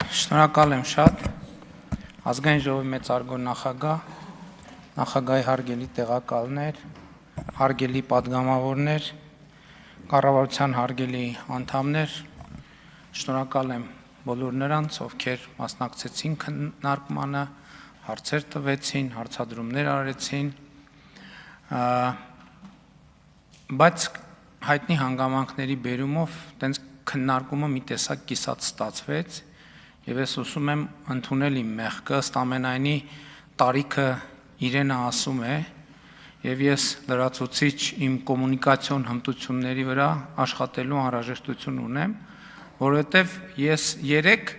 Շնորհակալ եմ շատ, ազգային ժողովի մեծարգո նախագահ, նախագահի հարգելի տեղակալներ, հարգելի պատգամավորներ, կառավարության հարգելի անդամներ, շնորհակալ եմ բոլոր նրանց, ովքեր մասնակցեցին քննարկմանը, հարցեր տվեցին, հարցադրումներ արեցին, բայց հայտնի հանգամանքների բերումով տենց քննարկումը մի տեսակ կիսատ ստացվեց եւ ես ուզում եմ ընդունել իմ մեղքը, ըստ ամենայնի տարիքը իրենը ասում է եւ ես լրացուցիչ իմ կոմունիկացիոն հմտությունների վրա աշխատելու անհրաժեշտություն ունեմ, որովհետեւ ես երեք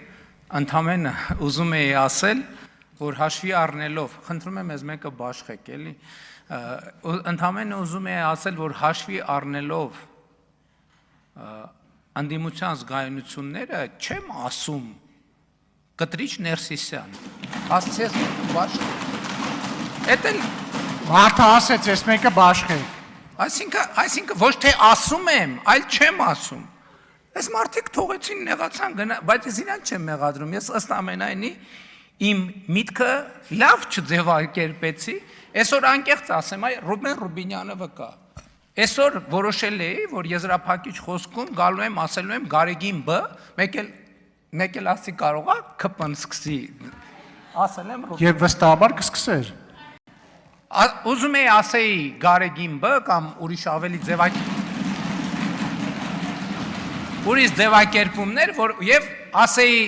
ընդամենը ուզում եի ասել, որ հաշվի առնելով, խնդրում եմ ես մեկը բաշխեք, էլի, ընդամենը ուզում եի ասել, որ հաշվի առնելով անդիմության զգայունությունները չեմ ասում Կտրիչ Ներսիսյան, ասեցես բաշխեք, էդ էլ մարդը ասեց, ես մեկը բաշխեք, այսինքն ոչ թե ասում եմ, այլ չեմ ասում, ես մարդիկ թողեցին նեղացան, բայց ես իրան չեմ մեղադրում, ես ըստ ամենայնի իմ միտքը լավ չձևակերպեցի, այսօր անկեղծ ասեմ, այ Ռուբեն Ռուբինյանը վկա, այսօր որոշել էի, որ եզրափակիչ խոսքում գալու եմ, ասելու եմ Գարեգին B, մեկ էլ ասի կարողա K-ն սկսի, ասել եմ Ռուբեն։ Եվ վստահաբար կսկսեր։ Ուզում էի ասեի Գարեգին B կամ ուրիշ ավելի ուրիշ ձևակերպումներ, եւ ասեի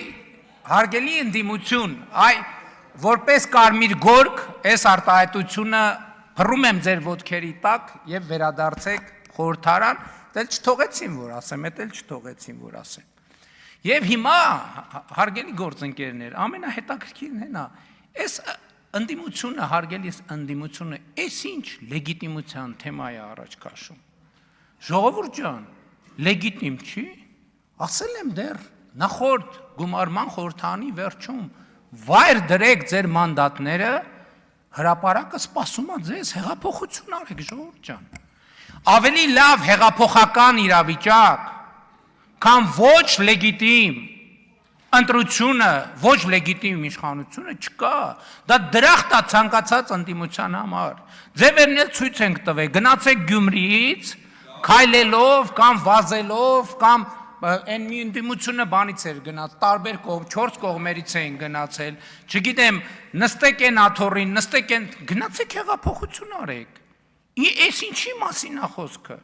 հարգելի ընդդիմություն, այ որպես կարմիր գորգ, այս արտահայտությունը փռում եմ ձեր ոտքերի տակ եւ վերադարձեք խորհրդարան, դել չթողեցին որ ասեմ, էդ էլ չթողեցին որ ասեմ։ Եվ հիմա հարգելի գործընկերներ, ամենահետաքրքիրն է նա, այս ընդդիմությունը, հարգելի ընդդիմությունը, այս ինչ լեգիտիմության թեմա է առաջ քաշում։ Ժողովուրդ ջան, լեգիտիմ չի, ասել եմ դեռ նախորդ գումարման խորհրդանի վերջում, վայր դրեք ձեր մանդատները, հրապարակը սպասում է ձեզ, հեղափոխություն արեք, ժողովուրդ ջան։ Ավելի լավ հեղափոխական իրավիճակ, քան ոչ լեգիտիմ ընտրությունը, ոչ լեգիտիմ իշխանությունը չկա, դա դրախտ է ցանկացած ընդդիմության համար։ Ձևերն էլ ցույց ենք տվել, գնացեք Գյումրիից, քայլելով կամ վազելով կամ այն մի ընդդիմությունը բանից էր գնաց, տարբեր կողմ, 4 կողմերից էին գնացել, չգիտեմ, նստեք են աթոռին, նստեք են, գնացեք հեղափոխություն արեք։ Այս ինչի մասին է խոսքը։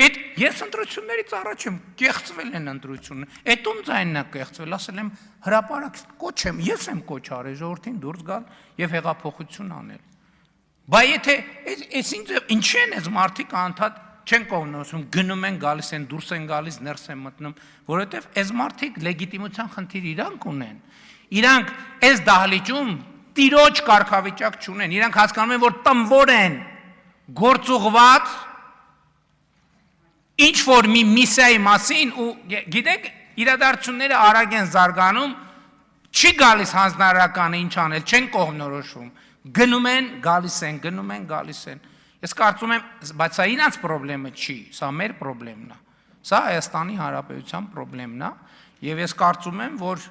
Այդ ես ընտրություններից առաջ եմ, կեղծվել են ընտրությունը, այդ ում ձայնն է կեղծվել, ասել եմ հրապարակ կոչ եմ, ես եմ կոչ արել ժողովրդին դուրս գալ եւ հեղափոխություն անել։ Բայց եթե ինչի են այս մարդիկ անդադ չեն կողնոսում, գնում են, գալիս են, դուրս են գալիս, ներս են մտնում, որովհետև այս մարդիկ լեգիտիմության խնդիր իրանք ունեն, իրանք այս դահլիճում տիրոջ կարգավիճակ չունեն, իրանք հասկանում են, որ տնվոր են, գործուղված, ինչ-որ մի միսիայի մասին ու գիտեք, իրադարձությունները արագ են զարգանում, չի գալիս հանձնարարականը ինչ անել, չեն կողմնորոշվում, գնում են, գալիս են, գնում են, գալիս են, ես կարծում եմ, բայց սա իրանց պրոբլեմը չի, սա մեր պրոբլեմն է, սա Հայաստանի Հանրապետության պրոբլեմն է, եւ ես կարծում եմ, որ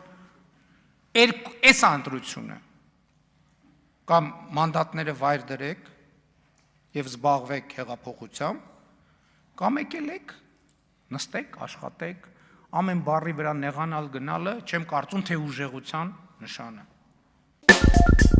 այս ընտրությունը կամ մանդատները վայր դրեք եւ զբաղվեք հեղափոխությամբ, կամ եկել եք, նստեք, աշխատեք, ամեն բառի վրա նեղանալ գնալը, չեմ կարծում, թե ուժեղության նշան է։